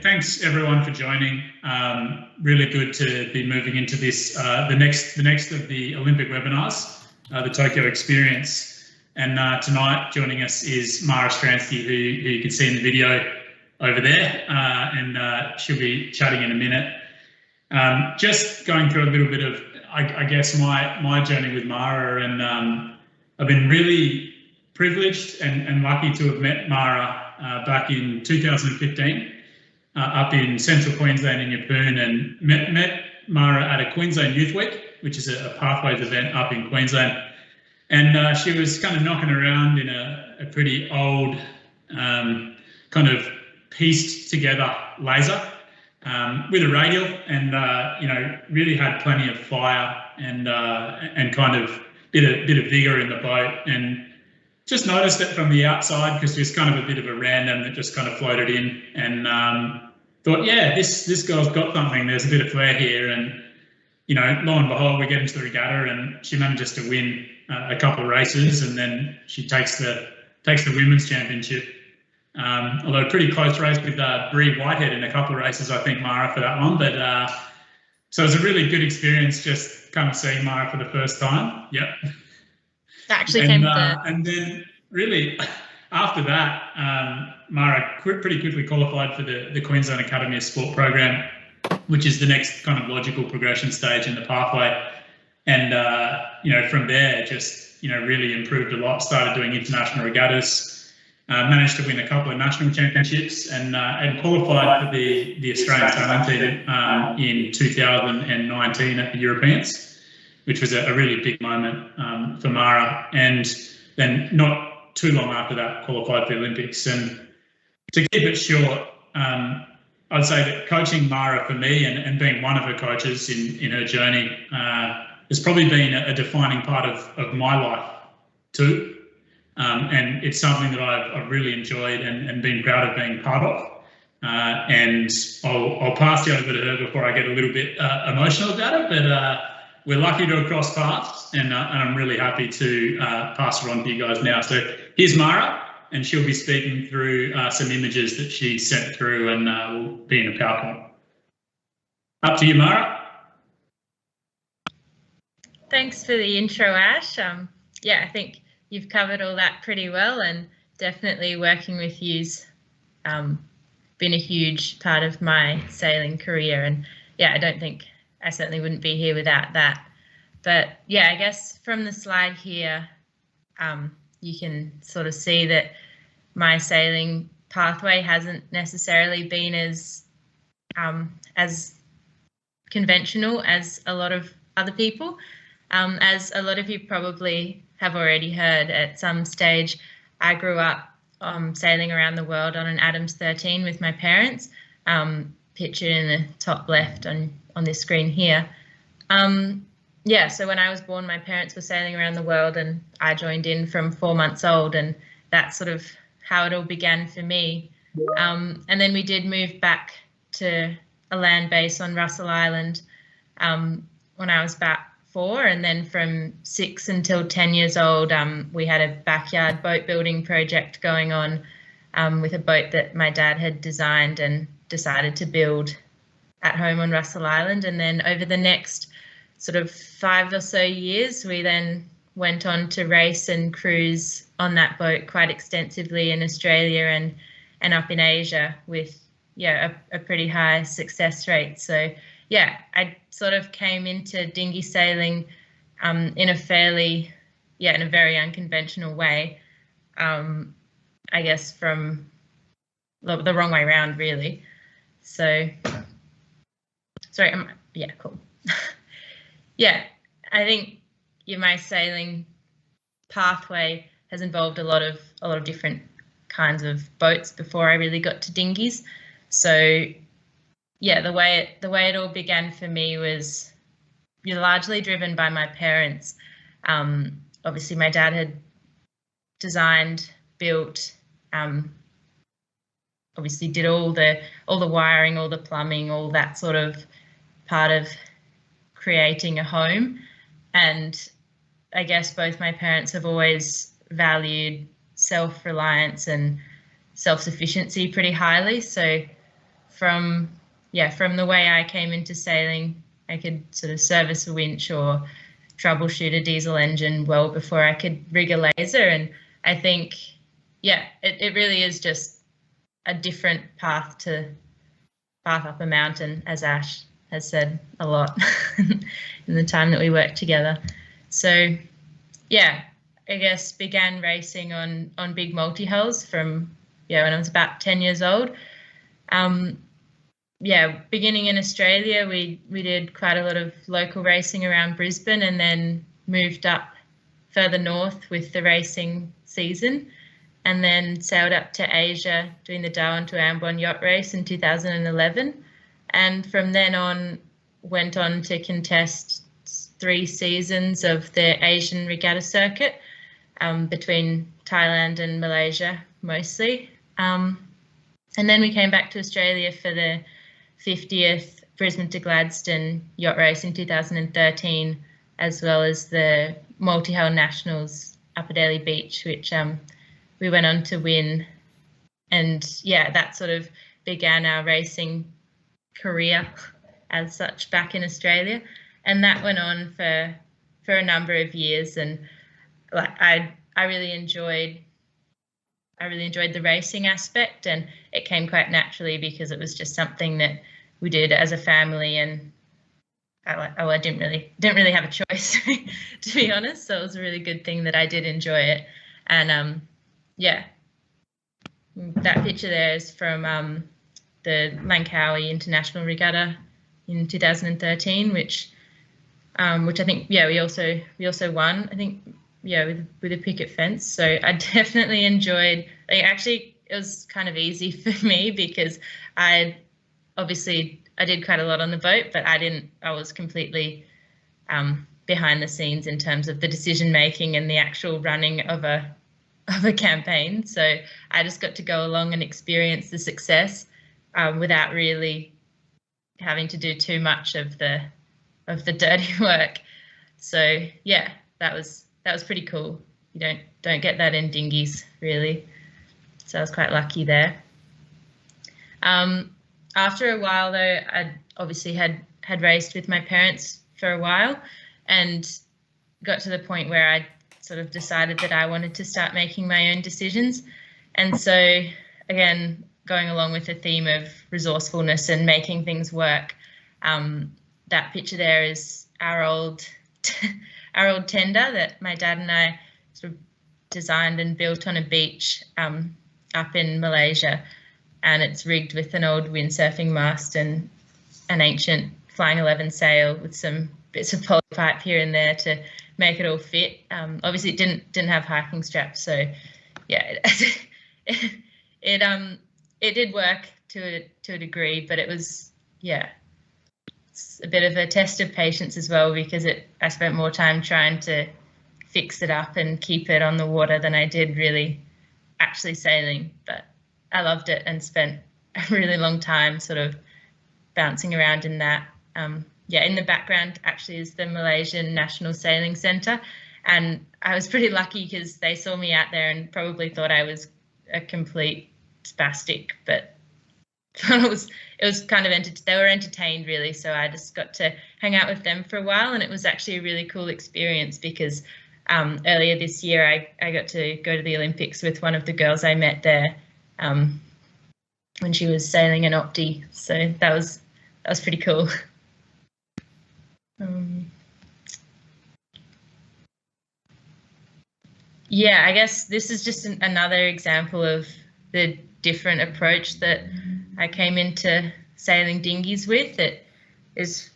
thanks everyone for joining. Really good to be moving into this, the next of the Olympic webinars, the Tokyo Experience. And tonight joining us is Mara Stransky, who you can see in the video over there, and she'll be chatting in a minute. Just going through a little bit of, I guess, my journey with Mara, and I've been really privileged and lucky to have met Mara back in 2015 up in central Queensland in Yeppoon, and met Mara at a Queensland Youth Week, which is a pathways event up in Queensland. And she was kind of knocking around in a pretty old kind of pieced together laser with a radial, and you know, really had plenty of fire and kind of bit of vigor in the boat. And just noticed it from the outside because she was kind of a bit of a random that just kind of floated in, and thought, yeah, this girl's got something. There's a bit of flair here. And you know, lo and behold, we get into the regatta, and she manages to win a couple of races, and then she takes the women's championship. Although a pretty close race with Bree Whitehead in a couple of races, I think, Mara, for that one. But so it was a really good experience just kind of seeing Mara for the first time. Yep. That actually came and then really after that, Mara pretty quickly qualified for the Queensland Academy of Sport program, which is the next kind of logical progression stage in the pathway. And you know, from there, just, you know, really improved a lot. Started doing international regattas, managed to win a couple of national championships, and qualified for the Australian talent team in 2019 at the Europeans, which was a really big moment for Mara. And then not too long after that, qualified for the Olympics. And to keep it short, I'd say that coaching Mara for me, and being one of her coaches in her journey, has probably been a defining part of my life too. And it's something that I've really enjoyed and been proud of being part of. And I'll pass you over to her before I get a little bit emotional about it, but we're lucky to have crossed paths, and I'm really happy to pass her on to you guys now. So here's Mara, and she'll be speaking through some images that she sent through, and will be in a PowerPoint. Up to you, Mara. Thanks for the intro, Ash. Yeah, I think you've covered all that pretty well, and definitely working with you's been a huge part of my sailing career. And yeah, I certainly wouldn't be here without that. But yeah, I guess from the slide here, you can sort of see that my sailing pathway hasn't necessarily been as conventional as a lot of other people. As a lot of you probably have already heard, at some stage I grew up sailing around the world on an Adams 13 with my parents, pictured in the top left on this screen here. Yeah, so when I was born, my parents were sailing around the world, and I joined in from 4 months old, and that's sort of how it all began for me. And then we did move back to a land base on Russell Island when I was about 4, and then from 6 until 10 years old, we had a backyard boat building project going on with a boat that my dad had designed and decided to build at home on Russell Island. And then over the next sort of 5 or so years, we then went on to race and cruise on that boat quite extensively in Australia and up in Asia with, yeah, a pretty high success rate. So yeah, I sort of came into dinghy sailing in a very unconventional way. I guess from the wrong way around, really. So, sorry, yeah, cool. Yeah, I think my sailing pathway has involved a lot of different kinds of boats before I really got to dinghies. So yeah, the way it all began for me was largely driven by my parents. Obviously, my dad had designed, built, obviously did all the wiring, all the plumbing, all that sort of part of creating a home. And I guess both my parents have always valued self-reliance and self-sufficiency pretty highly. So from the way I came into sailing, I could sort of service a winch or troubleshoot a diesel engine well before I could rig a laser. And I think, it really is just a different path up a mountain, as Ash has said a lot in the time that we worked together. So, I guess began racing on big multi-hulls from, when I was about 10 years old. Beginning in Australia, we did quite a lot of local racing around Brisbane, and then moved up further north with the racing season, and then sailed up to Asia doing the Darwin to Ambon yacht race in 2011. And from then on, went on to contest 3 seasons of the Asian regatta circuit between Thailand and Malaysia mostly. And then we came back to Australia for the 50th Brisbane to Gladstone yacht race in 2013, as well as the multi-hull nationals up at Airlie Beach, which we went on to win. And that sort of began our racing career as such back in Australia. And that went on for a number of years. And I really enjoyed the racing aspect, and it came quite naturally because it was just something that we did as a family, and I didn't really have a choice to be honest. So it was a really good thing that I did enjoy it. And that picture there is from the Langkawi International Regatta in 2013, which I think we also won, I think, with a picket fence. So I definitely enjoyed, actually it was kind of easy for me because I did quite a lot on the boat, but I was completely behind the scenes in terms of the decision making and the actual running of a campaign. So I just got to go along and experience the success without really having to do too much of the dirty work. So that was pretty cool. You don't get that in dinghies really. So I was quite lucky there. After a while though, I obviously had raced with my parents for a while, and got to the point where I sort of decided that I wanted to start making my own decisions. And so again, going along with the theme of resourcefulness and making things work, that picture there is our old tender that my dad and I sort of designed and built on a beach up in Malaysia, and it's rigged with an old windsurfing mast and an ancient Flying 11 sail with some bits of poly pipe here and there to make it all fit. Obviously it didn't have hiking straps, so it did work to a degree, but it was it's a bit of a test of patience as well, because I spent more time trying to fix it up and keep it on the water than I did really actually sailing. But I loved it and spent a really long time sort of bouncing around in that. In the background actually is the Malaysian National Sailing Centre, and I was pretty lucky because they saw me out there and probably thought I was a complete spastic, but it was kind of they were entertained really, so I just got to hang out with them for a while, and it was actually a really cool experience because earlier this year I got to go to the Olympics with one of the girls I met there when she was sailing an Opti, so that was pretty cool. I guess this is just another example of the different approach that I came into sailing dinghies with. It is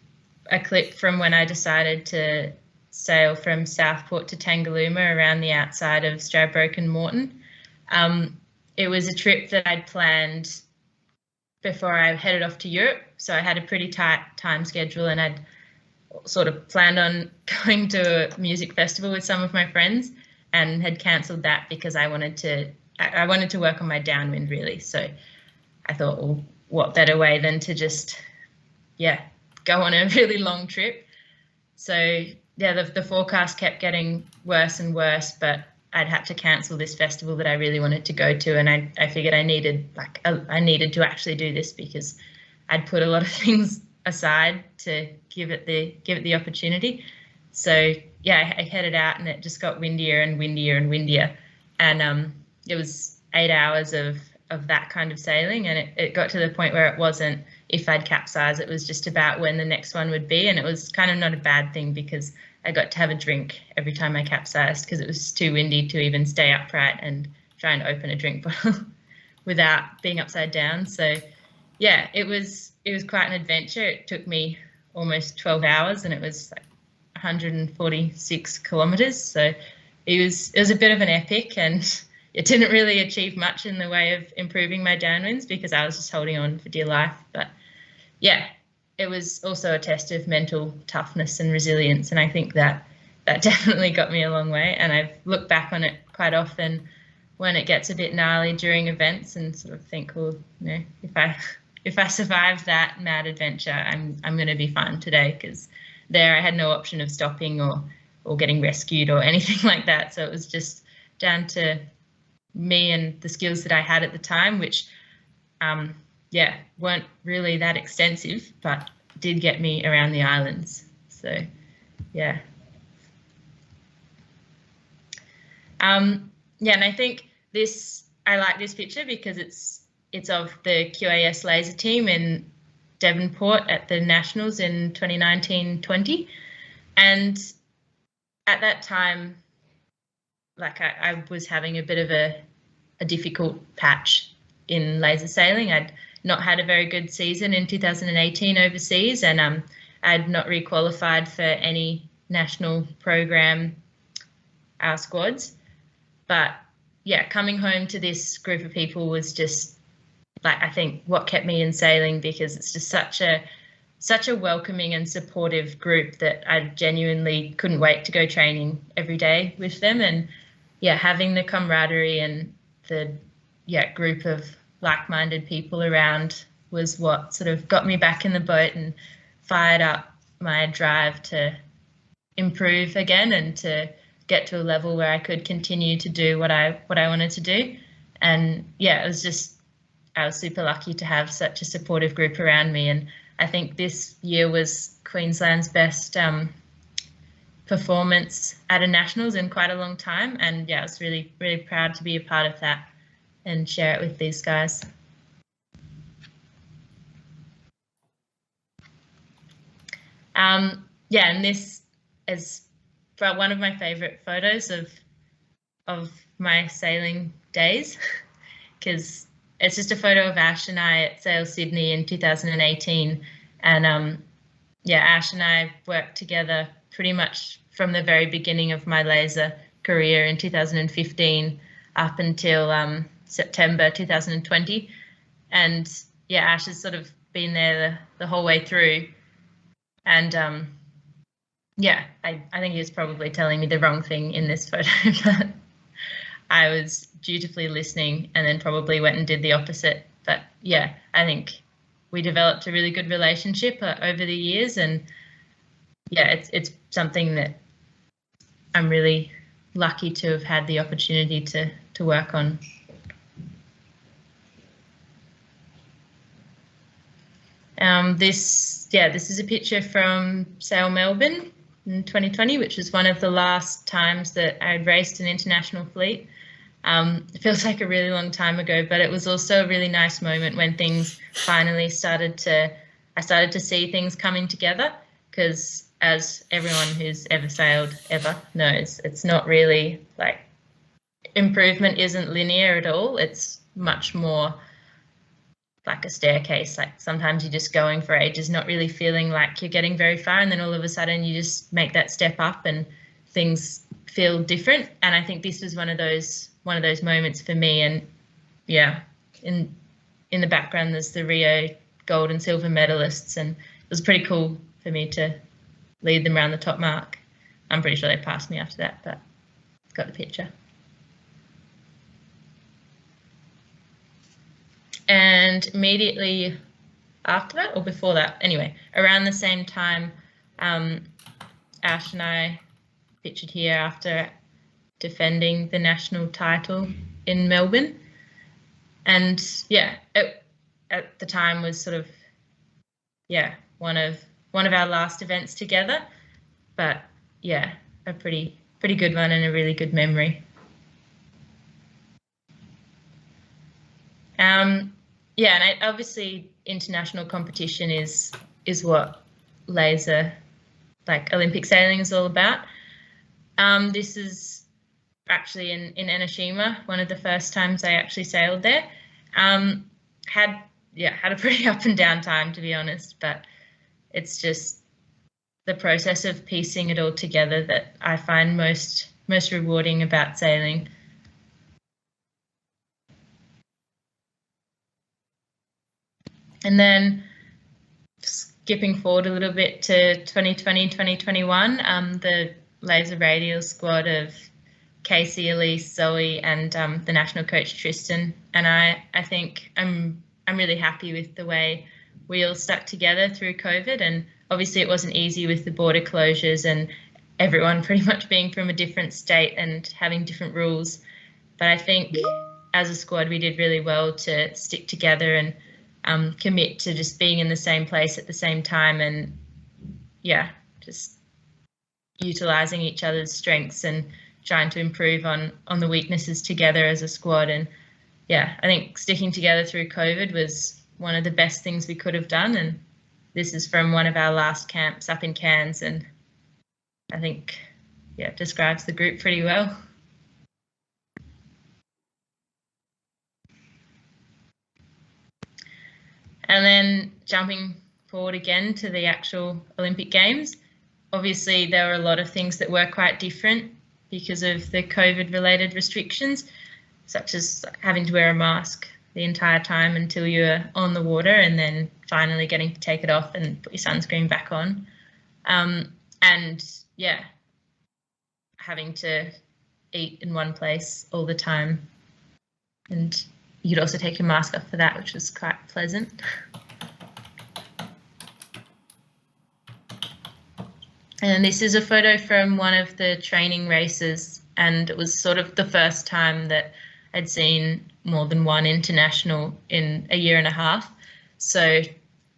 a clip from when I decided to sail from Southport to Tangaluma around the outside of Stradbroke and Moreton. It was a trip that I'd planned before I headed off to Europe, so I had a pretty tight time schedule, and I'd sort of planned on going to a music festival with some of my friends and had cancelled that because I wanted to work on my downwind really. So I thought, well, what better way than to just go on a really long trip. So the forecast kept getting worse and worse, but I'd had to cancel this festival that I really wanted to go to, and I figured I needed to actually do this because I'd put a lot of things aside to give it the opportunity. So yeah, I headed out, and it just got windier and windier and windier, and it was 8 hours of that kind of sailing, and it got to the point where it wasn't if I'd capsize, it was just about when the next one would be, and it was kind of not a bad thing because I got to have a drink every time I capsized because it was too windy to even stay upright and try and open a drink bottle without being upside down. So yeah, it was quite an adventure. It took me almost 12 hours, and it was like 146 kilometers. So it was a bit of an epic, and it didn't really achieve much in the way of improving my downwinds because I was just holding on for dear life. But yeah, it was also a test of mental toughness and resilience, and I think that definitely got me a long way. And I've looked back on it quite often when it gets a bit gnarly during events and sort of think, well, you know, if I survive that mad adventure, I'm going to be fine today, because there I had no option of stopping or getting rescued or anything like that. So it was just down to me and the skills that I had at the time, which weren't really that extensive, but did get me around the islands. So yeah. And I think I like this picture because it's of the QAS Laser Team in Devonport at the Nationals in 2019-20. And at that time, like I was having a bit of a difficult patch in laser sailing. I'd not had a very good season in 2018 overseas, and I'd not re-qualified for any national program squads. But yeah, coming home to this group of people was just like, I think, what kept me in sailing, because it's just such a welcoming and supportive group that I genuinely couldn't wait to go training every day with them. And yeah, having the camaraderie and the group of like-minded people around was what sort of got me back in the boat and fired up my drive to improve again and to get to a level where I could continue to do what I wanted to do. And yeah, I was super lucky to have such a supportive group around me. And I think this year was Queensland's best performance at a nationals in quite a long time. And yeah, I was really, really proud to be a part of that and share it with these guys. And this is one of my favorite photos of my sailing days, because it's just a photo of Ash and I at Sail Sydney in 2018. And Ash and I worked together pretty much from the very beginning of my laser career in 2015 up until September 2020. And yeah, Ash has sort of been there the whole way through. And I think he was probably telling me the wrong thing in this photo, but I was dutifully listening and then probably went and did the opposite. But yeah, I think we developed a really good relationship over the years, and yeah, it's something that I'm really lucky to have had the opportunity to work on. This is a picture from Sail Melbourne in 2020, which was one of the last times that I'd raced an international fleet. It feels like a really long time ago, but it was also a really nice moment when things finally started to see things coming together, because as everyone who's ever sailed ever knows, it's not really like, improvement isn't linear at all. It's much more like a staircase. Like sometimes you're just going for ages, not really feeling like you're getting very far, and then all of a sudden you just make that step up and things feel different. And I think this was one of those moments for me. And yeah, in the background there's the Rio gold and silver medalists, and it was pretty cool for me to lead them around the top mark. I'm pretty sure they passed me after that, but got the picture. And immediately after that, or before that, anyway, around the same time, Ash and I pictured here after defending the national title in Melbourne. And yeah, it at the time was sort of, yeah, one of our last events together, but yeah, a pretty good one and a really good memory. Yeah, and obviously international competition is what laser, like Olympic sailing, is all about. This is actually in Enoshima, one of the first times I actually sailed there. Had a pretty up and down time, to be honest, but it's just the process of piecing it all together that I find most rewarding about sailing. And then skipping forward a little bit to 2020, 2021, the laser radial squad of Casey, Elise, Zoe, and the national coach Tristan, and I think I'm really happy with the way we all stuck together through COVID. And obviously it wasn't easy with the border closures and everyone pretty much being from a different state and having different rules. But I think as a squad we did really well to stick together and commit to just being in the same place at the same time, and yeah, just utilising each other's strengths and trying to improve on the weaknesses together as a squad. And yeah, I think sticking together through COVID was one of the best things we could have done. And this is from one of our last camps up in Cairns, and I think, yeah, it describes the group pretty well. And then jumping forward again to the actual Olympic Games, obviously there were a lot of things that were quite different because of the COVID-related restrictions, such as having to wear a mask the entire time until you're on the water, and then finally getting to take it off and put your sunscreen back on. And yeah, having to eat in one place all the time. And you could also take your mask off for that, which was quite pleasant. And this is a photo from one of the training races, and it was sort of the first time that I'd seen more than one international in a year and a half. So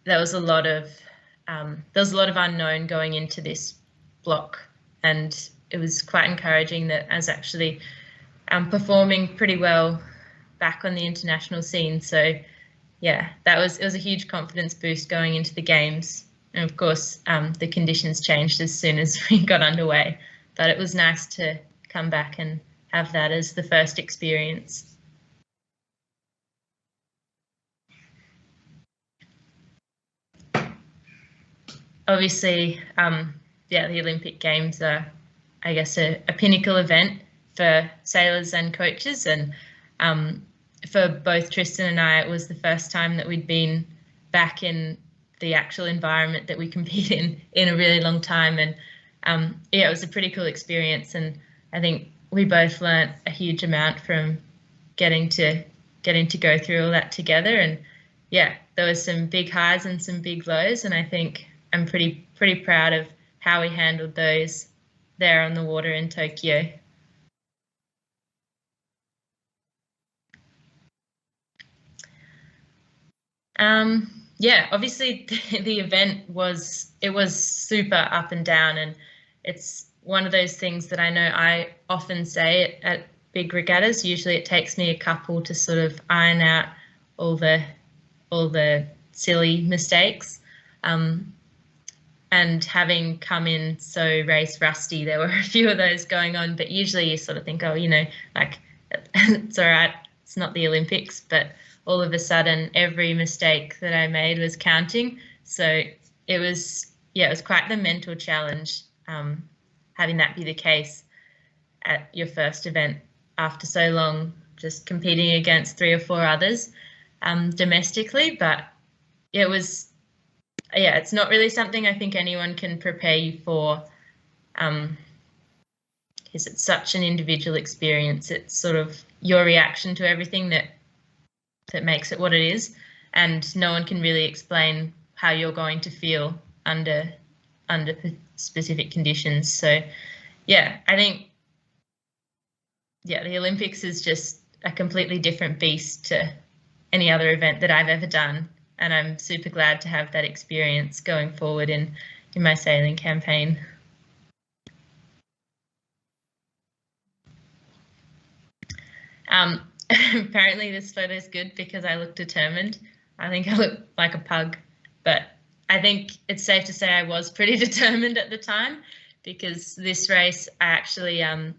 there was a lot of unknown going into this block, and it was quite encouraging that I was actually performing pretty well back on the international scene. So yeah, it was a huge confidence boost going into the games. And of course, the conditions changed as soon as we got underway, but it was nice to come back and have that as the first experience. Obviously, the Olympic Games are, I guess, a pinnacle event for sailors and coaches. And for both Tristan and I, it was the first time that we'd been back in the actual environment that we compete in a really long time. And yeah, it was a pretty cool experience. And I think we both learnt a huge amount from getting to go through all that together. And yeah, there was some big highs and some big lows, and I think I'm pretty proud of how we handled those there on the water in Tokyo. Yeah, obviously the event was super up and down, and it's one of those things that I know I often say at big regattas. Usually it takes me a couple to sort of iron out all the silly mistakes. And having come in so race rusty, there were a few of those going on, but usually you sort of think, oh, like it's all right, it's not the Olympics, but all of a sudden every mistake that I made was counting. So it was quite the mental challenge, having that be the case at your first event after so long, just competing against 3 or 4 others domestically. But it was, it's not really something I think anyone can prepare you for, because it's such an individual experience. It's sort of your reaction to everything that makes it what it is, and no one can really explain how you're going to feel under specific conditions. So yeah, I think yeah, the Olympics is just a completely different beast to any other event that I've ever done. And I'm super glad to have that experience going forward in my sailing campaign. Apparently this photo is good because I look determined. I think I look like a pug, but I think it's safe to say I was pretty determined at the time, because this race I actually I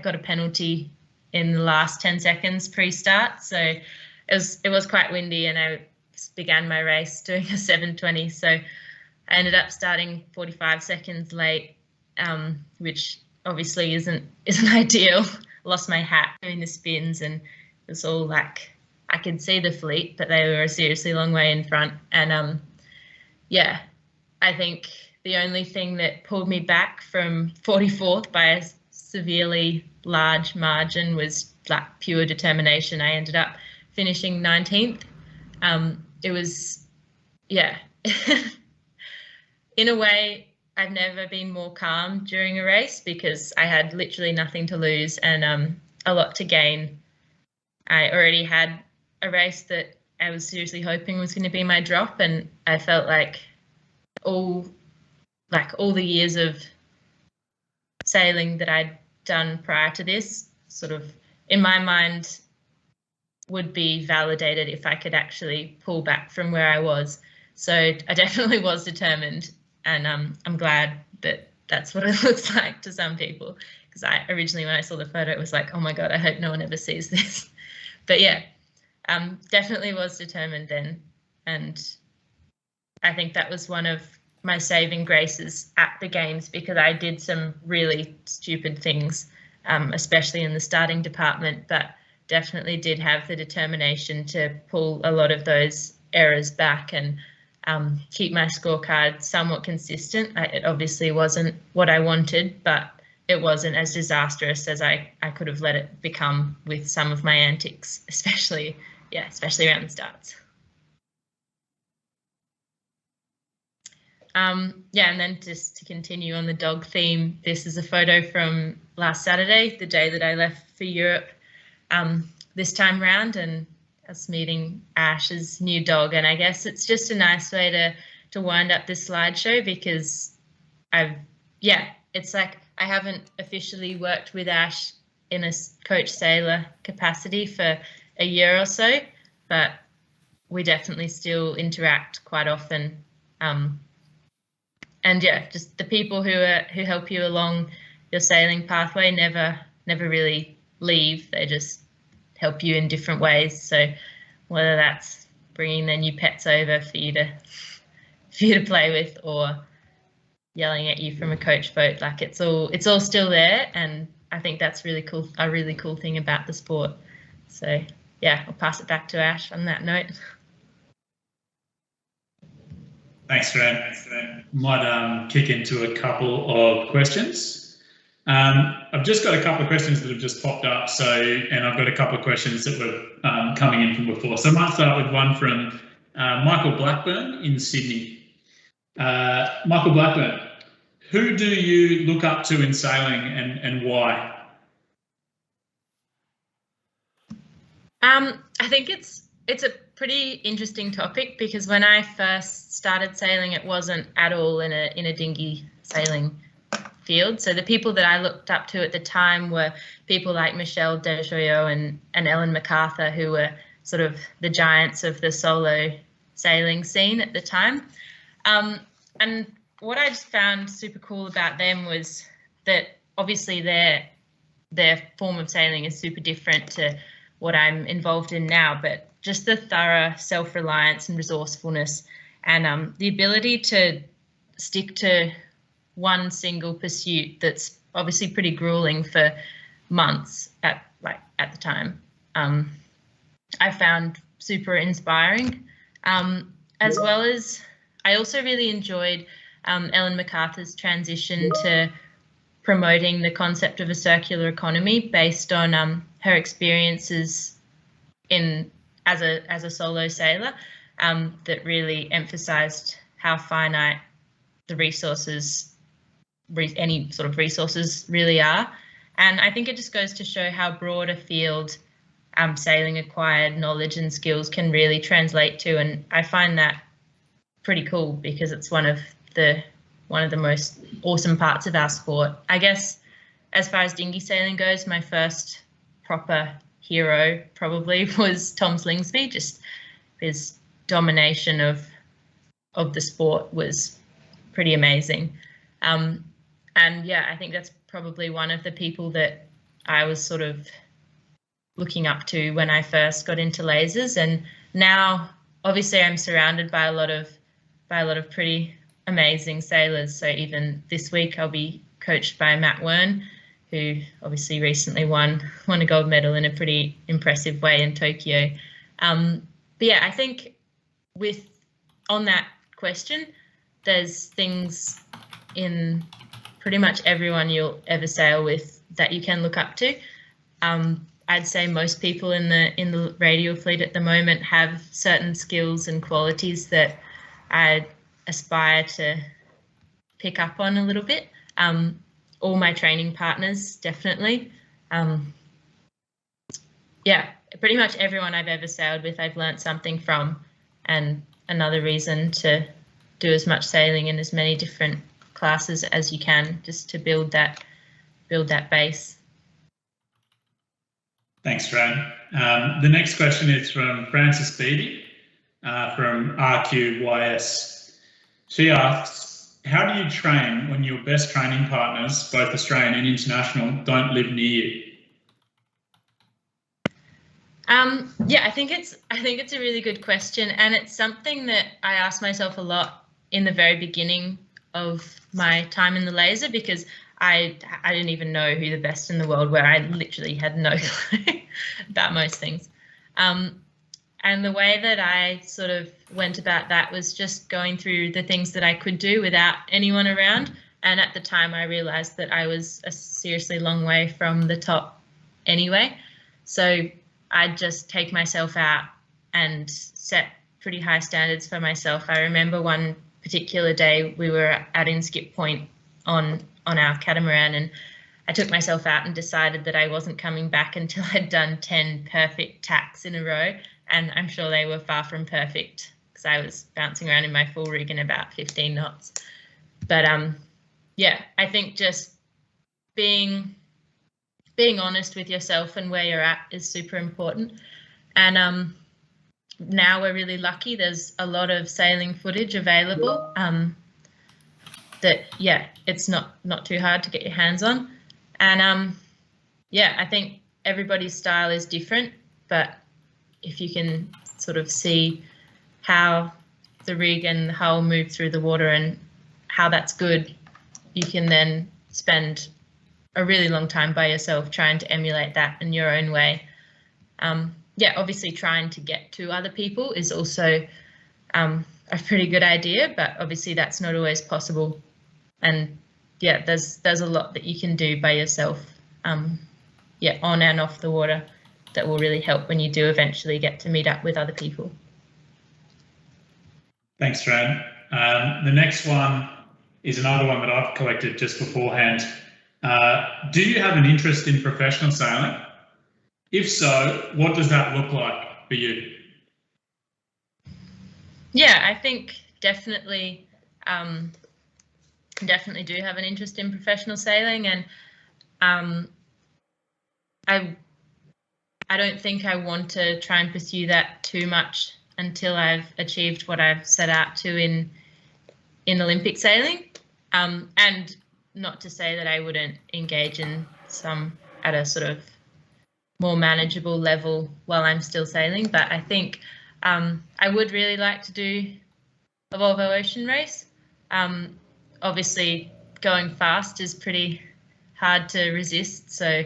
got a penalty in the last 10 seconds pre-start, so it was quite windy, and I began my race doing a 7:20, so I ended up starting 45 seconds late, which obviously isn't ideal. Lost my hat doing the spins, and it was all like I could see the fleet, but they were a seriously long way in front. And yeah, I think the only thing that pulled me back from 44th by a severely large margin was like pure determination. I ended up finishing 19th. It was, yeah, in a way, I've never been more calm during a race because I had literally nothing to lose and a lot to gain. I already had a race that I was seriously hoping was going to be my drop, and I felt like all the years of sailing that I'd done prior to this sort of in my mind would be validated if I could actually pull back from where I was. So I definitely was determined, and I'm glad that that's what it looks like to some people, because I originally, when I saw the photo, it was like, oh my God, I hope no one ever sees this. But yeah, definitely was determined then. And I think that was one of my saving graces at the games, because I did some really stupid things, especially in the starting department, but definitely did have the determination to pull a lot of those errors back and keep my scorecard somewhat consistent. It obviously wasn't what I wanted, but it wasn't as disastrous as I could have let it become with some of my antics, especially around the starts. Yeah, and then just to continue on the dog theme, this is a photo from last Saturday, the day that I left for Europe this time round, and us meeting Ash's new dog. And I guess it's just a nice way to wind up this slideshow, because it's like I haven't officially worked with Ash in a coach sailor capacity for a year or so, but we definitely still interact quite often. And yeah, just the people who help you along your sailing pathway never really leave. They just help you in different ways. So whether that's bringing their new pets over for you to play with, or yelling at you from a coach boat, like it's all still there. And I think that's really cool. A really cool thing about the sport. So yeah, I'll pass it back to Ash on that note. Thanks, Fran. Might kick into a couple of questions. I've just got a couple of questions that have just popped up, and I've got a couple of questions that were coming in from before. So I might start with one from Michael Blackburn in Sydney. Michael Blackburn, who do you look up to in sailing, and why? I think it's a pretty interesting topic, because when I first started sailing, it wasn't at all in a dinghy sailing field. So the people that I looked up to at the time were people like Michelle Desjoyeaux and Ellen MacArthur, who were sort of the giants of the solo sailing scene at the time. And what I just found super cool about them was that obviously their form of sailing is super different to what I'm involved in now, but just the thorough self-reliance and resourcefulness, and the ability to stick to one single pursuit that's obviously pretty grueling for months at the time, I found super inspiring. As well as I also really enjoyed Ellen MacArthur's transition to promoting the concept of a circular economy based on her experiences as a solo sailor, that really emphasized how finite the resources, any sort of resources, really are. And I think it just goes to show how broad a field sailing acquired knowledge and skills can really translate to. And I find that pretty cool because it's one of the most awesome parts of our sport. I guess as far as dinghy sailing goes, my first proper hero probably was Tom Slingsby. Just his domination of the sport was pretty amazing. And yeah, I think that's probably one of the people that I was sort of looking up to when I first got into lasers. And now obviously I'm surrounded by a lot of pretty amazing sailors. So even this week I'll be coached by Matt Wern, who obviously recently won a gold medal in a pretty impressive way in Tokyo. But yeah, I think on that question, there's things in pretty much everyone you'll ever sail with that you can look up to. I'd say most people in the radial fleet at the moment have certain skills and qualities that I aspire to pick up on a little bit. All my training partners, definitely. Yeah, pretty much everyone I've ever sailed with, I've learnt something from, and another reason to do as much sailing in as many different classes as you can, just to build that base. Thanks, Fran. The next question is from Frances Beattie from RQYS. She asks, how do you train when your best training partners, both Australian and international, don't live near you? Yeah, I think it's a really good question, and it's something that I asked myself a lot in the very beginning of my time in the laser, because I didn't even know who the best in the world were. I literally had no clue about most things. And the way that I sort of went about that was just going through the things that I could do without anyone around. And at the time, I realized that I was a seriously long way from the top anyway. So I'd just take myself out and set pretty high standards for myself. I remember one particular day we were out in Skip Point on our catamaran, and I took myself out and decided that I wasn't coming back until I'd done 10 perfect tacks in a row. And I'm sure they were far from perfect because I was bouncing around in my full rig in about 15 knots. But yeah, I think just being honest with yourself and where you're at is super important. And now we're really lucky. There's a lot of sailing footage available that, yeah, it's not too hard to get your hands on. And yeah, I think everybody's style is different, but if you can sort of see how the rig and the hull move through the water and how that's good, you can then spend a really long time by yourself trying to emulate that in your own way. Yeah, obviously trying to get to other people is also a pretty good idea, but obviously that's not always possible. And yeah, there's a lot that you can do by yourself, yeah, on and off the water, that will really help when you do eventually get to meet up with other people. Thanks, Fran. The next one is another one that I've collected just beforehand. Do you have an interest in professional sailing? If so, what does that look like for you? Yeah, I think definitely do have an interest in professional sailing, and I don't think I want to try and pursue that too much until I've achieved what I've set out to in Olympic sailing. And not to say that I wouldn't engage in some at a sort of more manageable level while I'm still sailing, but I think I would really like to do a Volvo Ocean race. Obviously, going fast is pretty hard to resist, so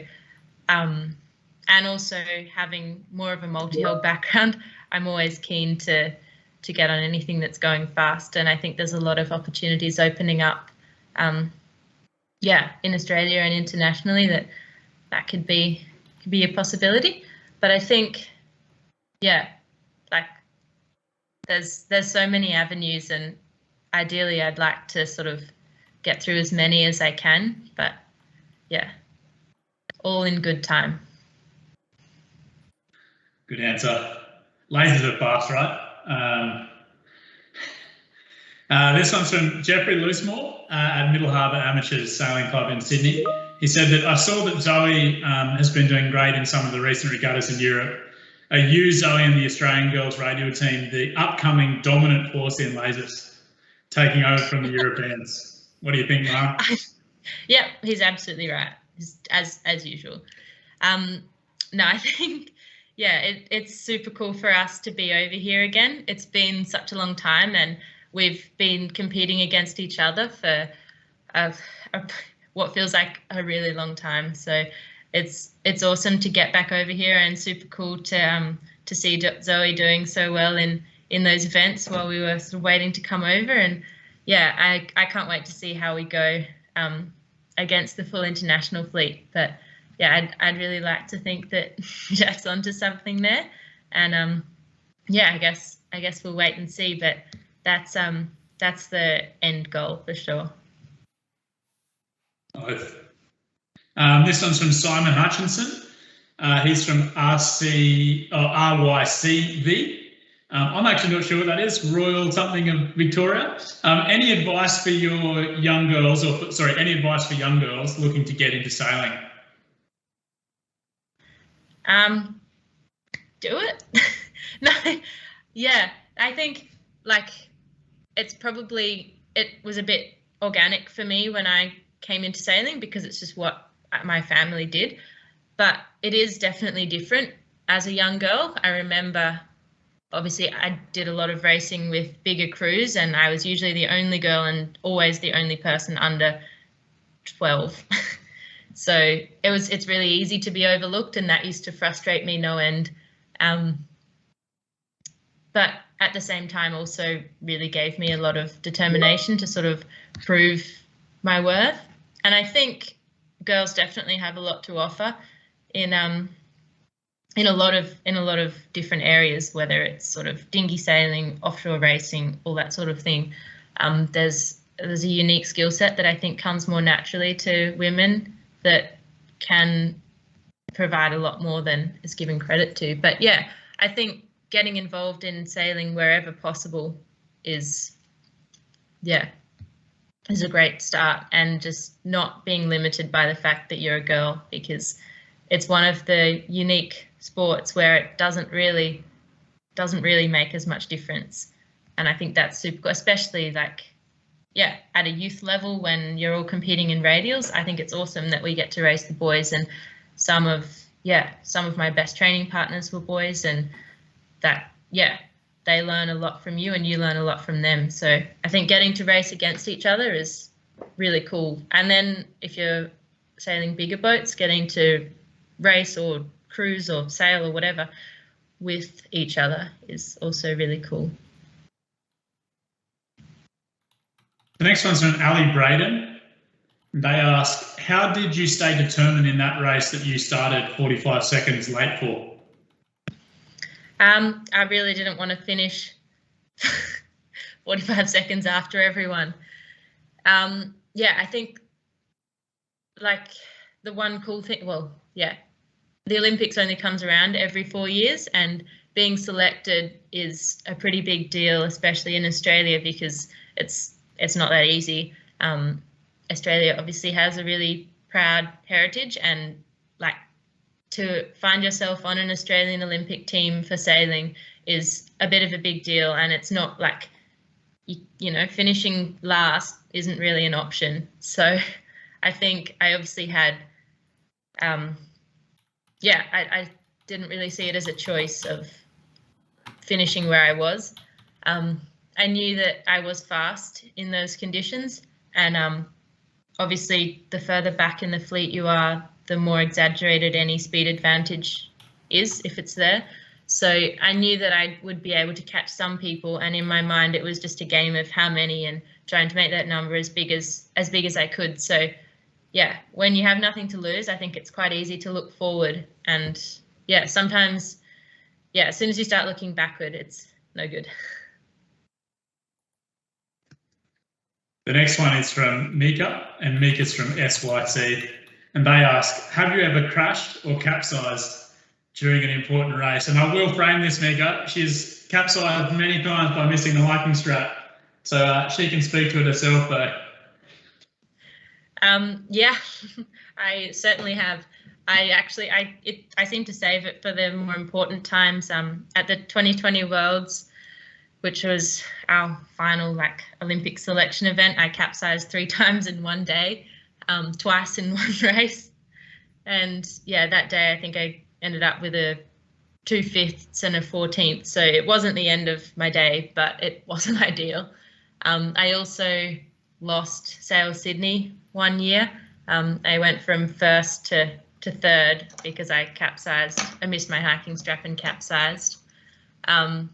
and also having more of a multi-hull background, I'm always keen to get on anything that's going fast, and I think there's a lot of opportunities opening up, yeah, in Australia and internationally that could be a possibility. But I think, yeah, like there's so many avenues, and ideally I'd like to sort of get through as many as I can, but yeah, all in good time. Good answer. Lasers are fast, right? This one's from Jeffrey Loosemore at Middle Harbour Amateurs Sailing Club in Sydney. He said that I saw that Zoe has been doing great in some of the recent regattas in Europe. Are you, Zoe, and the Australian girls Radial team the upcoming dominant force in lasers, taking over from the Europeans? What do you think, Mara? Yeah, he's absolutely right, as usual. No, I think, yeah, it's super cool for us to be over here again. It's been such a long time, and we've been competing against each other for what feels like a really long time. So it's awesome to get back over here, and super cool to see Zoe doing so well in those events while we were sort of waiting to come over. And yeah, I can't wait to see how we go against the full international fleet. But yeah, I'd really like to think that Jack's onto something there. And yeah, I guess we'll wait and see. But that's the end goal for sure. This one's from Simon Hutchinson. He's from RYCV. I'm actually not sure what that is. Royal something of Victoria. Any advice for your young girls, any advice for young girls looking to get into sailing? Do it. No, yeah, I think it was a bit organic for me when I came into sailing, because it's just what my family did. But it is definitely different as a young girl. I remember, obviously, I did a lot of racing with bigger crews, and I was usually the only girl and always the only person under 12. So it's really easy to be overlooked, and that used to frustrate me no end. But at the same time, also really gave me a lot of determination to sort of prove my worth. And I think girls definitely have a lot to offer in a lot of different areas, whether it's sort of dinghy sailing, offshore racing, all that sort of thing. There's a unique skill set that I think comes more naturally to women that can provide a lot more than is given credit to. But yeah, I think getting involved in sailing wherever possible is a great start, and just not being limited by the fact that you're a girl, because it's one of the unique sports where it doesn't really make as much difference. And I think that's super cool, especially at a youth level when you're all competing in radials. I think it's awesome that we get to race the boys, and some of my best training partners were boys, and that, they learn a lot from you and you learn a lot from them. So I think getting to race against each other is really cool. And then if you're sailing bigger boats, getting to race or cruise or sail or whatever with each other is also really cool. The next one's from Ali Braden. They ask, how did you stay determined in that race that you started 45 seconds late for? I really didn't want to finish 45 seconds after everyone. I think the one cool thing, the Olympics only comes around every 4 years, and being selected is a pretty big deal, especially in Australia, because it's not that easy. Australia obviously has a really proud heritage, and to find yourself on an Australian Olympic team for sailing is a bit of a big deal, and it's not finishing last isn't really an option. So I think I obviously had, I didn't really see it as a choice of finishing where I was. I knew that I was fast in those conditions, and obviously the further back in the fleet you are, the more exaggerated any speed advantage is, if it's there. So I knew that I would be able to catch some people, and in my mind it was just a game of how many and trying to make that number as big as I could. So yeah, when you have nothing to lose, I think it's quite easy to look forward, and sometimes as soon as you start looking backward, it's no good. The next one is from Mika, and Mika's from SYC. and they ask, have you ever crashed or capsized during an important race? And I will frame this, Mika. She's capsized many times by missing the hiking strap. So she can speak to it herself, though. Yeah, I certainly have. I seem to save it for the more important times. At the 2020 Worlds, which was our final Olympic selection event, I capsized 3 times in one day, twice in one race. And yeah, that day I think I ended up with a 2 5ths and a 14th. So it wasn't the end of my day, but it wasn't ideal. I also lost Sail Sydney one year. I went from 1st to 3rd because I capsized. I missed my hiking strap and capsized. Yeah,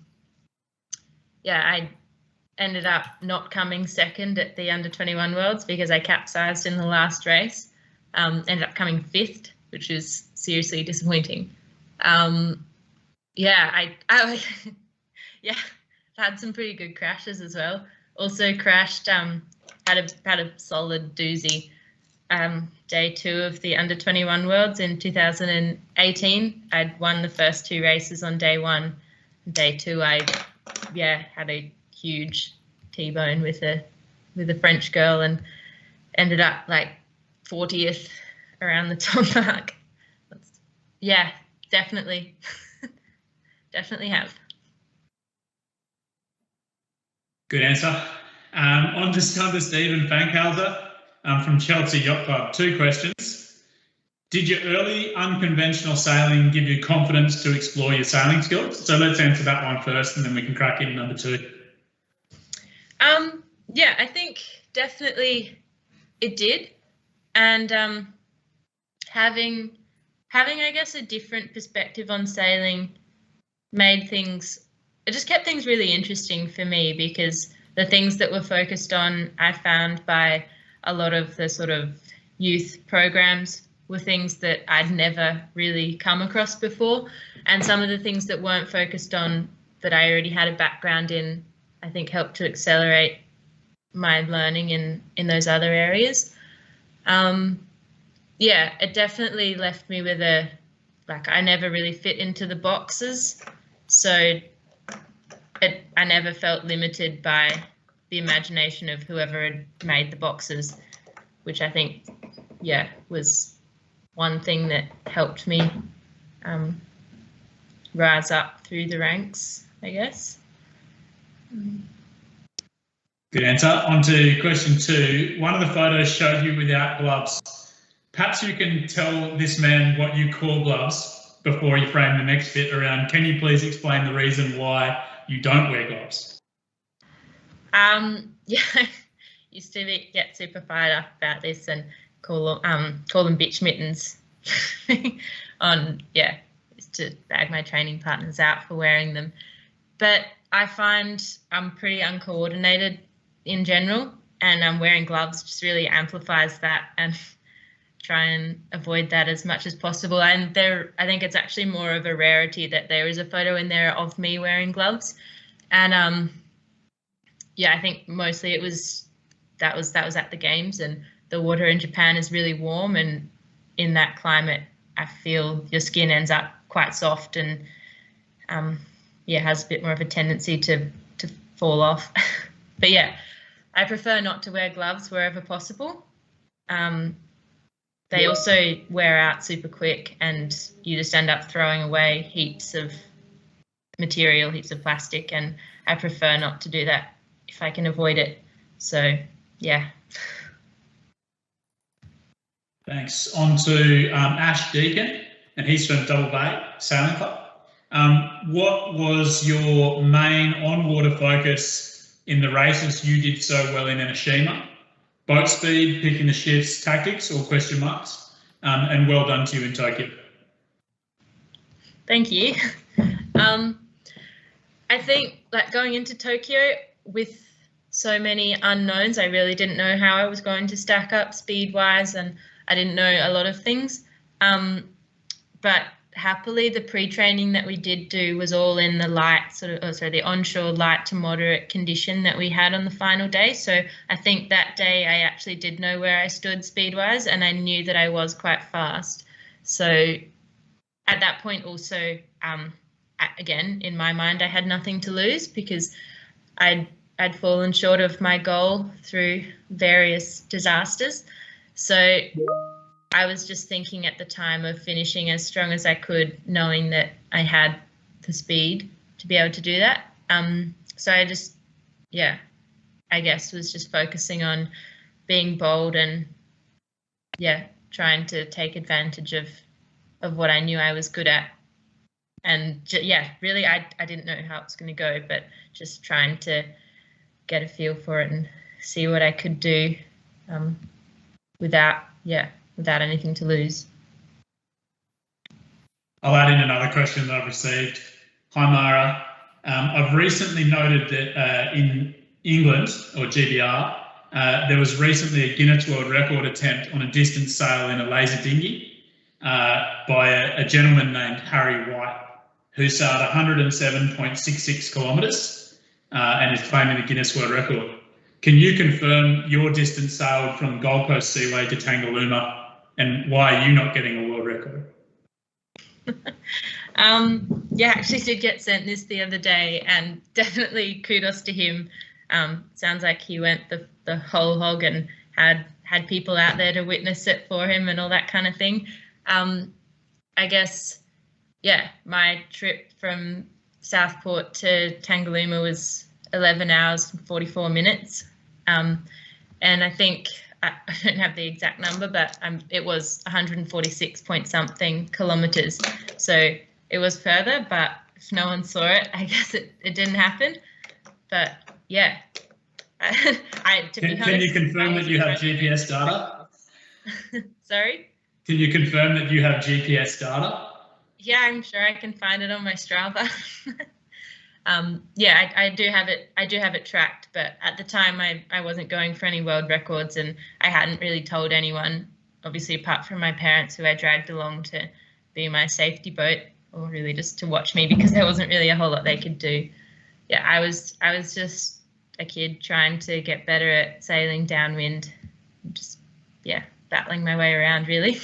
I ended up not coming 2nd at the under 21 Worlds because I capsized in the last race. Ended up coming 5th, which is seriously disappointing. Yeah, I yeah, had some pretty good crashes as well. Also crashed, had a solid doozy. Day 2 of the under 21 Worlds in 2018. I'd won the first 2 races on day 1. Day 2, I had a huge T-bone with a French girl and ended up 40th around the top mark. Yeah, definitely, definitely have. Good answer. On to Stephen Fankhauser from Chelsea Yacht Club. 2 questions. Did your early unconventional sailing give you confidence to explore your sailing skills? So let's answer that one first, and then we can crack into number 2. Yeah, I think definitely it did, and having I guess a different perspective on sailing it just kept things really interesting for me, because the things that were focused on, I found by a lot of the sort of youth programs, were things that I'd never really come across before. And some of the things that weren't focused on, that I already had a background in, I think helped to accelerate my learning in those other areas. Yeah, it definitely left me with I never really fit into the boxes. So I never felt limited by the imagination of whoever had made the boxes, which I think, was one thing that helped me rise up through the ranks, I guess. Good answer. On to question 2. One of the photos showed you without gloves. Perhaps you can tell this man what you call gloves before you frame the next bit around. Can you please explain the reason why you don't wear gloves? Yeah, used to get super fired up about this and call them bitch mittens. Used to bag my training partners out for wearing them. But I find I'm pretty uncoordinated in general, and wearing gloves just really amplifies that, and try and avoid that as much as possible. And I think it's actually more of a rarity that there is a photo in there of me wearing gloves. And I think mostly that was at the games, and the water in Japan is really warm, and in that climate I feel your skin ends up quite soft and has a bit more of a tendency to fall off. But yeah, I prefer not to wear gloves wherever possible. They also wear out super quick, and you just end up throwing away heaps of material, heaps of plastic, and I prefer not to do that if I can avoid it. So, yeah. Thanks. On to Ash Deacon, and he's from Double Bay Sailing Club. What was your main on-water focus in the races you did so well in Enoshima? Boat speed, picking the shifts, tactics, or question marks? And well done to you in Tokyo. Thank you. I think going into Tokyo with so many unknowns, I really didn't know how I was going to stack up speed-wise, and I didn't know a lot of things. But happily, the pre-training that we did do was all in the light the onshore light to moderate condition that we had on the final day. So I think that day I actually did know where I stood speed-wise, and I knew that I was quite fast. So at that point also, again, in my mind, I had nothing to lose because I'd fallen short of my goal through various disasters. So I was just thinking at the time of finishing as strong as I could, knowing that I had the speed to be able to do that. So I just, I guess was just focusing on being bold and, trying to take advantage of what I knew I was good at. And really, I didn't know how it was going to go, but just trying to get a feel for it and see what I could do without anything to lose. I'll add in another question that I've received. Hi, Mara. I've recently noted that in England, or GBR, there was recently a Guinness World Record attempt on a distance sail in a laser dinghy by a gentleman named Harry White, who sailed 107.66 kilometres and is claiming the Guinness World Record. Can you confirm your distance sailed from Gold Coast Seaway to Tangaluma, and why are you not getting a world record? I actually did get sent this the other day, and definitely kudos to him. Sounds like he went the whole hog and had people out there to witness it for him and all that kind of thing. I guess, my trip from Southport to Tangaluma was 11 hours and 44 minutes. And I think, I don't have the exact number, but it was 146 point something kilometres. So it was further, but if no one saw it, I guess it didn't happen. But Can you confirm that you have GPS data? Sorry? Can you confirm that you have GPS data? Yeah, I'm sure I can find it on my Strava. I do have it tracked, but at the time I wasn't going for any world records, and I hadn't really told anyone, obviously apart from my parents, who I dragged along to be my safety boat, or really just to watch me, because there wasn't really a whole lot they could do. I was just a kid trying to get better at sailing downwind, just battling my way around, really.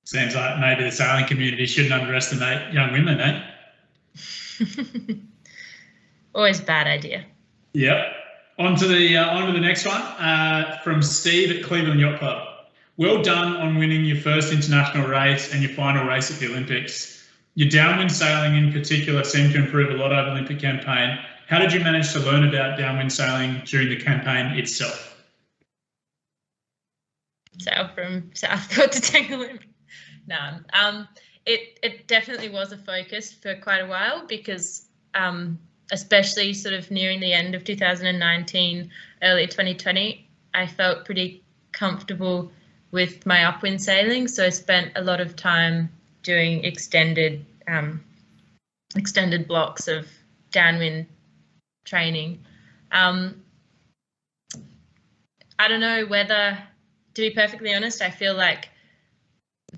Seems like maybe the sailing community shouldn't underestimate young women, eh? Always a bad idea. Yep. On to the next one from Steve at Cleveland Yacht Club. Well done on winning your first international race and your final race at the Olympics. Your downwind sailing in particular seemed to improve a lot over the Olympic campaign. How did you manage to learn about downwind sailing during the campaign itself? Sail from Southport to Tangaluma. No, it definitely was a focus for quite a while, because especially sort of nearing the end of 2019, early 2020, I felt pretty comfortable with my upwind sailing. So I spent a lot of time doing extended blocks of downwind training. I don't know whether, to be perfectly honest, I feel like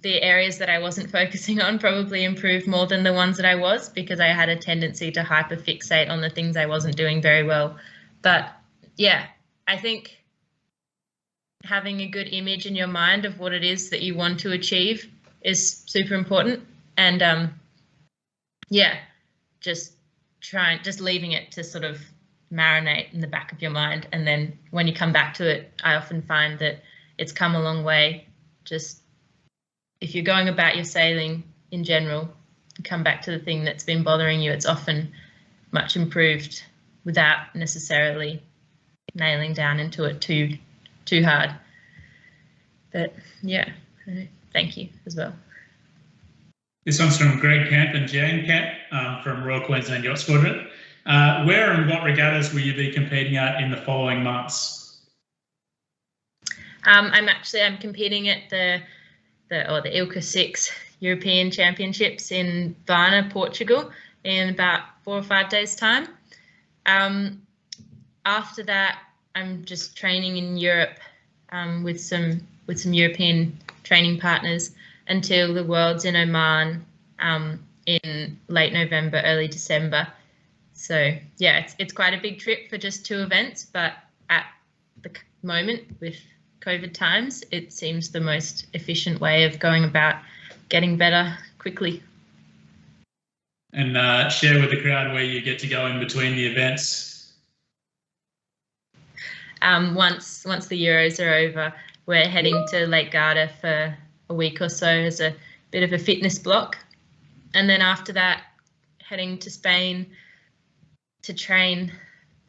the areas that I wasn't focusing on probably improved more than the ones that I was, because I had a tendency to hyperfixate on the things I wasn't doing very well. But I think having a good image in your mind of what it is that you want to achieve is super important. And just leaving it to sort of marinate in the back of your mind. And then when you come back to it, I often find that it's come a long way. Just if you're going about your sailing in general, you come back to the thing that's been bothering you, it's often much improved without necessarily nailing down into it too hard. But thank you as well. This one's from Greg Camp and Jan Camp from Royal Queensland Yacht Squadron. Where and what regattas will you be competing at in the following months? I'm competing at the ILCA 6 European Championships in Varna, Portugal, in about 4 or 5 days' time. After that, I'm just training in Europe with some European training partners, until the Worlds in Oman in late November, early December. So yeah, it's quite a big trip for just 2 events, but at the moment with COVID times, it seems the most efficient way of going about getting better quickly. And share with the crowd where you get to go in between the events. Once the Euros are over, we're heading to Lake Garda for a week or so as a bit of a fitness block. And then after that, heading to Spain to train,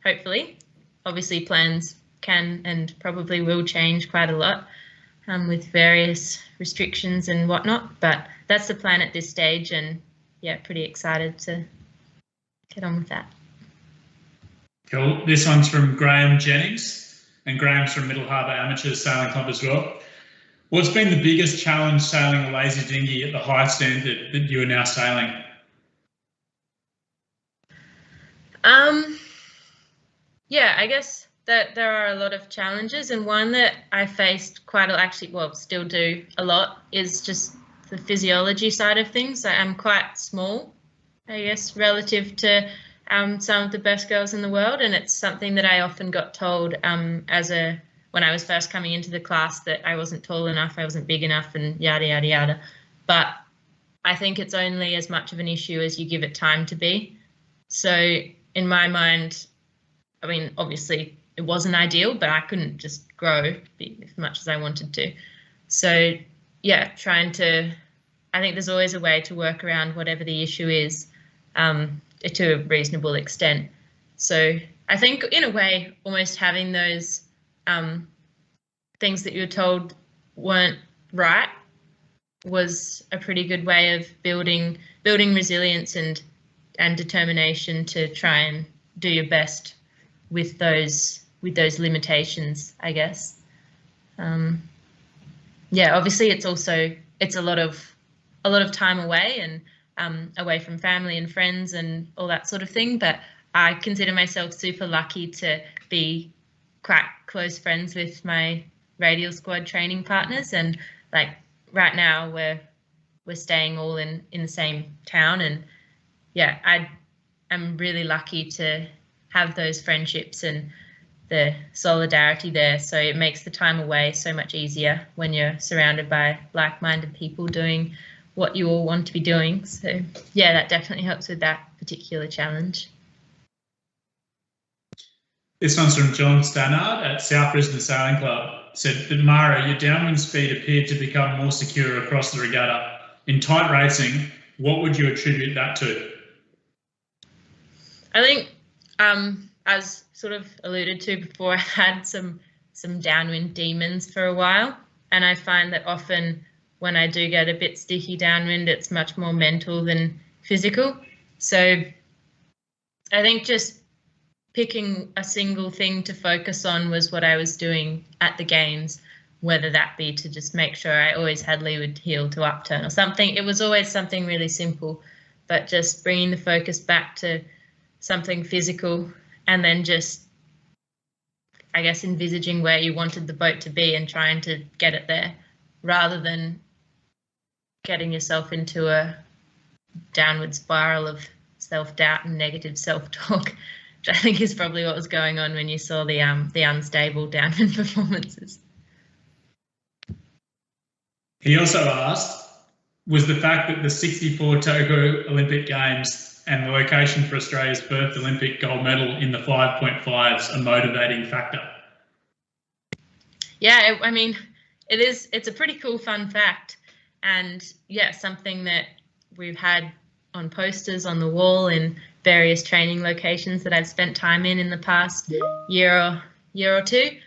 hopefully. Obviously, plans can and probably will change quite a lot with various restrictions and whatnot. But that's the plan at this stage, and yeah, pretty excited to get on with that. Cool. This one's from Graham Jennings, and Graham's from Middle Harbour Amateur Sailing Club as well. What's been the biggest challenge sailing a lazy dinghy at the high standard that you are now sailing? Yeah, I guess that there are a lot of challenges, and one that I faced still do a lot, is just the physiology side of things. I'm quite small, I guess, relative to some of the best girls in the world, and it's something that I often got told when I was first coming into the class, that I wasn't tall enough, I wasn't big enough, and yada, yada, yada. But I think it's only as much of an issue as you give it time to be. So in my mind, I mean, obviously it wasn't ideal, but I couldn't just grow as much as I wanted to. So yeah, I think there's always a way to work around whatever the issue is to a reasonable extent. So I think in a way, almost having those things that you're told weren't right was a pretty good way of building resilience and determination to try and do your best with those limitations, I guess. Yeah, obviously it's a lot of time away and away from family and friends and all that sort of thing, but I consider myself super lucky to be quite close friends with my Radial squad training partners, and like right now we're staying all in the same town, and yeah, I'm really lucky to have those friendships and the solidarity there. So it makes the time away so much easier when you're surrounded by like-minded people doing what you all want to be doing. So yeah, that definitely helps with that particular challenge. This one's from John Stannard at South Brisbane Sailing Club. Said that Mara, your downwind speed appeared to become more secure across the regatta. In tight racing, what would you attribute that to? I think, as sort of alluded to before, I've had some downwind demons for a while, and I find that often when I do get a bit sticky downwind, it's much more mental than physical. So I think just picking a single thing to focus on was what I was doing at the games, whether that be to just make sure I always had leeward heel to upturn or something. It was always something really simple, but just bringing the focus back to something physical, and then just, I guess, envisaging where you wanted the boat to be and trying to get it there, rather than getting yourself into a downward spiral of self-doubt and negative self-talk, which I think is probably what was going on when you saw the unstable downwind performances. He also asked, was the fact that the 64 Tokyo Olympic Games and the location for Australia's first Olympic gold medal in the 5.5s a motivating factor? Yeah, I mean, it's a pretty cool fun fact, and yeah, something that we've had on posters on the wall in various training locations that I've spent time in the past year or two.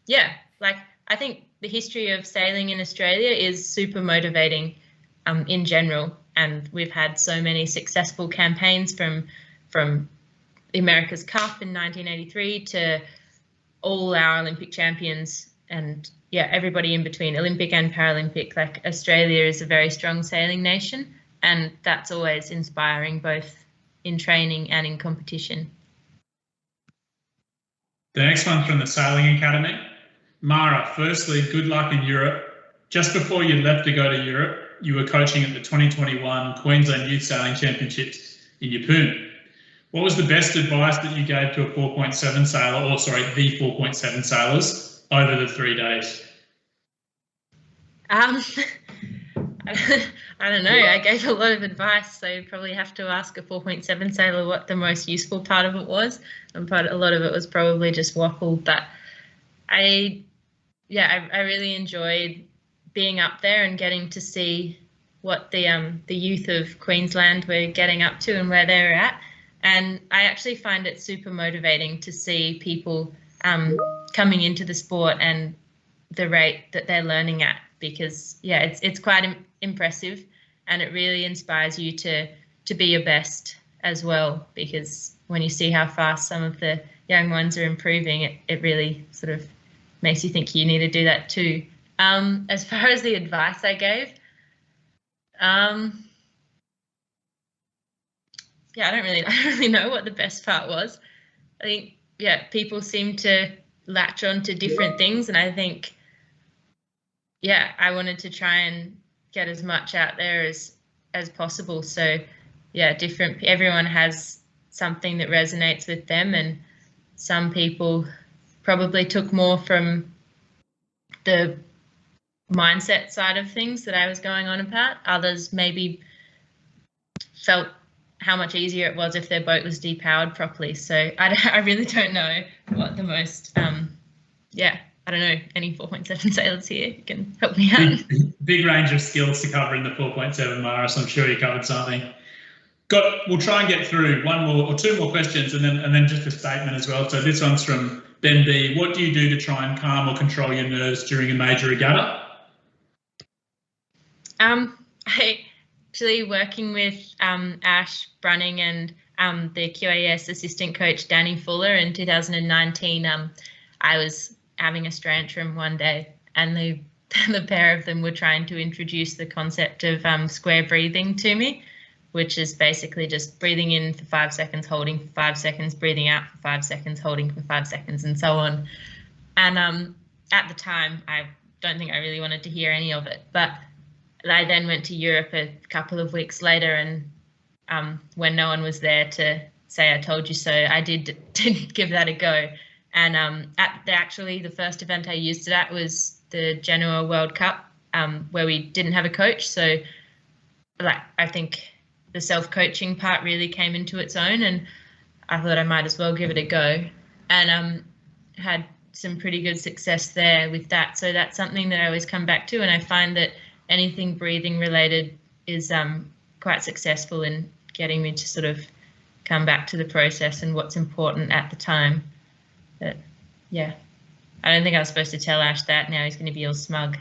Yeah, like I think the history of sailing in Australia is super motivating in general, and we've had so many successful campaigns from the America's Cup in 1983 to all our Olympic champions, and yeah, everybody in between, Olympic and Paralympic. Like, Australia is a very strong sailing nation, and that's always inspiring, both in training and in competition. The next one from the Sailing Academy. Mara, firstly, good luck in Europe. just before you left to go to Europe, you were coaching at the 2021 Queensland Youth Sailing Championships in Yeppoon. What was the best advice that you gave to a 4.7 sailor, or sorry, the 4.7 sailors over the 3 days? I don't know. I gave a lot of advice, so you probably have to ask a 4.7 sailor what the most useful part of it was. And a lot of it was probably just waffle. But I really enjoyed being up there and getting to see what the youth of Queensland were getting up to and where they were at. And I actually find it super motivating to see people coming into the sport and the rate that they're learning at, because it's quite impressive, and it really inspires you to be your best as well, because when you see how fast some of the young ones are improving, it really sort of makes you think you need to do that too. As far as the advice I gave, I don't really know what the best part was. I think, people seem to latch on to different things, and I think, I wanted to try and get as much out there as possible. So, everyone has something that resonates with them, and some people probably took more from the mindset side of things that I was going on about. Others maybe felt how much easier it was if their boat was depowered properly. So I really don't know what the most, I don't know, any 4.7 sailors here can help me out. Big range of skills to cover in the 4.7, Mara, so I'm sure you covered something. We'll try and get through one more or two more questions, and then just a statement as well. So this one's from Ben B. What do you do to try and calm or control your nerves during a major regatta? I actually working with Ash Brunning and the QAS assistant coach Danny Fuller in 2019. I was having a strantrum one day, and the pair of them were trying to introduce the concept of square breathing to me, which is basically just breathing in for 5 seconds, holding for 5 seconds, breathing out for 5 seconds, holding for 5 seconds, and so on. And at the time, I don't think I really wanted to hear any of it, but I then went to Europe a couple of weeks later, and when no one was there to say I told you so, I did give that a go. And at the first event I used it at was the Genoa World Cup, where we didn't have a coach. So I think the self-coaching part really came into its own, and I thought I might as well give it a go, and had some pretty good success there with that. So that's something that I always come back to, and I find that anything breathing related is quite successful in getting me to sort of come back to the process and what's important at the time. But I don't think I was supposed to tell Ash that. Now he's going to be all smug.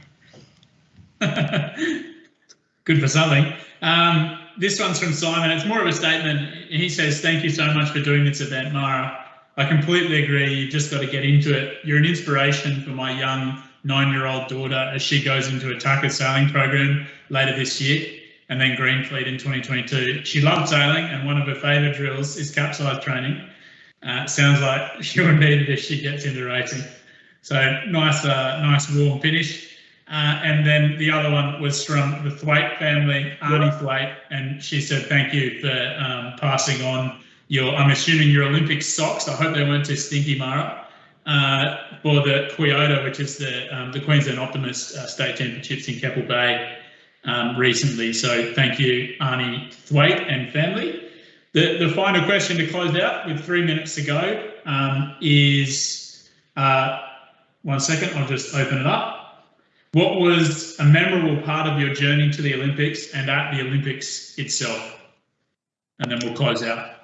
Good for something. This one's from Simon. It's more of a statement. He says, thank you so much for doing this event, Mara. I completely agree. You've just got to get into it. You're an inspiration for my young 9-year-old daughter as she goes into a TACA sailing program later this year, and then Green Fleet in 2022. She loves sailing, and one of her favourite drills is capsize training. Sounds like she'll need it if she gets into racing. So nice warm finish. And then the other one was from the Thwaite family, Arnie Thwaite, and she said thank you for passing on I'm assuming your Olympic socks. I hope they weren't too stinky, Mara, for the Quioto, which is the Queensland Optimist State Championships in Keppel Bay recently. So thank you, Arnie Thwaite and family. The final question to close out with 3 minutes to go is, 1 second, I'll just open it up. What was a memorable part of your journey to the Olympics and at the Olympics itself? And then we'll close out.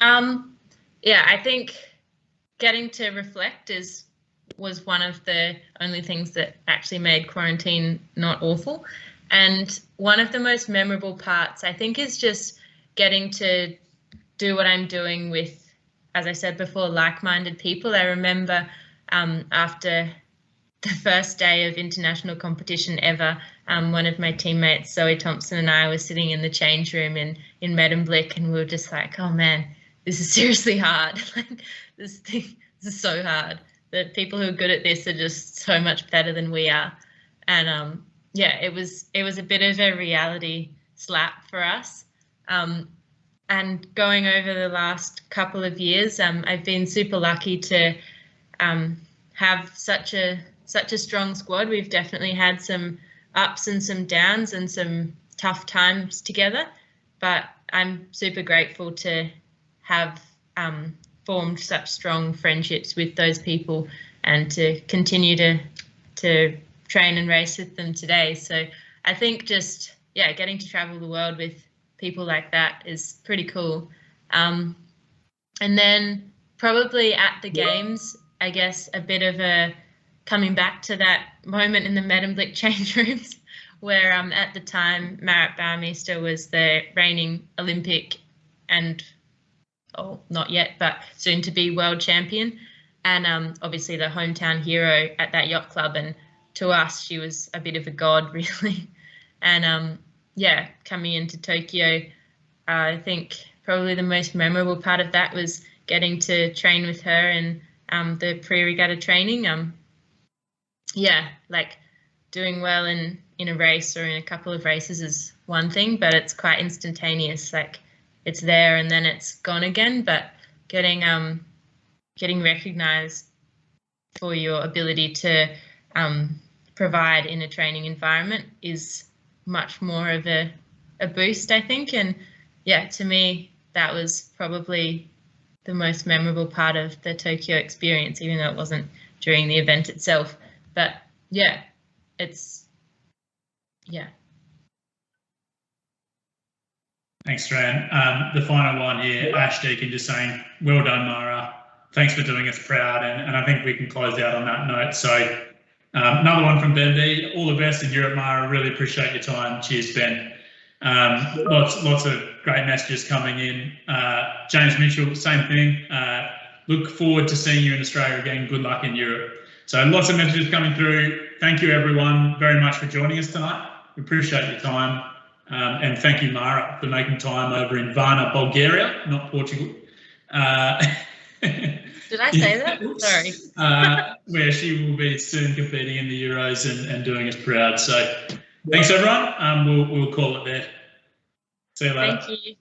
I think getting to reflect was one of the only things that actually made quarantine not awful. And one of the most memorable parts, I think, is just getting to do what I'm doing with, as I said before, like-minded people. I remember after the first day of international competition ever, one of my teammates, Zoe Thompson, and I were sitting in the change room in Medemblik, and we were just like, oh man, this is seriously hard. This is so hard. The people who are good at this are just so much better than we are. And yeah, it was a bit of a reality slap for us. And going over the last couple of years, I've been super lucky to have such a strong squad. We've definitely had some ups and some downs and some tough times together, but I'm super grateful to have formed such strong friendships with those people and to continue to train and race with them today. So I think just, yeah, getting to travel the world with people like that is pretty cool. And then probably at the games, I guess a bit of a coming back to that moment in the Medemblik change rooms where at the time Marit Bouwmeester was the reigning Olympic and not yet, but soon to be world champion, and obviously the hometown hero at that yacht club. And to us, she was a bit of a god, really. And yeah, coming into Tokyo, I think probably the most memorable part of that was getting to train with her in the pre-regatta training. Yeah, like doing well in a race or in a couple of races is one thing, but it's quite instantaneous. Like it's there and then it's gone again. But getting recognised for your ability to provide in a training environment is much more of a boost, I think. And yeah, to me, that was probably the most memorable part of the Tokyo experience, even though it wasn't during the event itself. But yeah, yeah. Thanks, Stran. The final one here, Ash Deacon just saying, well done, Mara. Thanks for doing us proud. And I think we can close out on that note. So another one from Ben B. All the best in Europe, Mara. Really appreciate your time. Cheers, Ben. Lots of great messages coming in. James Mitchell, same thing. Look forward to seeing you in Australia again. Good luck in Europe. So lots of messages coming through. Thank you, everyone, very much for joining us tonight. We appreciate your time. And thank you, Mara, for making time over in Varna, Bulgaria, not Portugal. Did I say that? Sorry. Where she will be soon competing in the Euros and doing us proud. So thanks, everyone. We'll call it there. See you later. Thank you.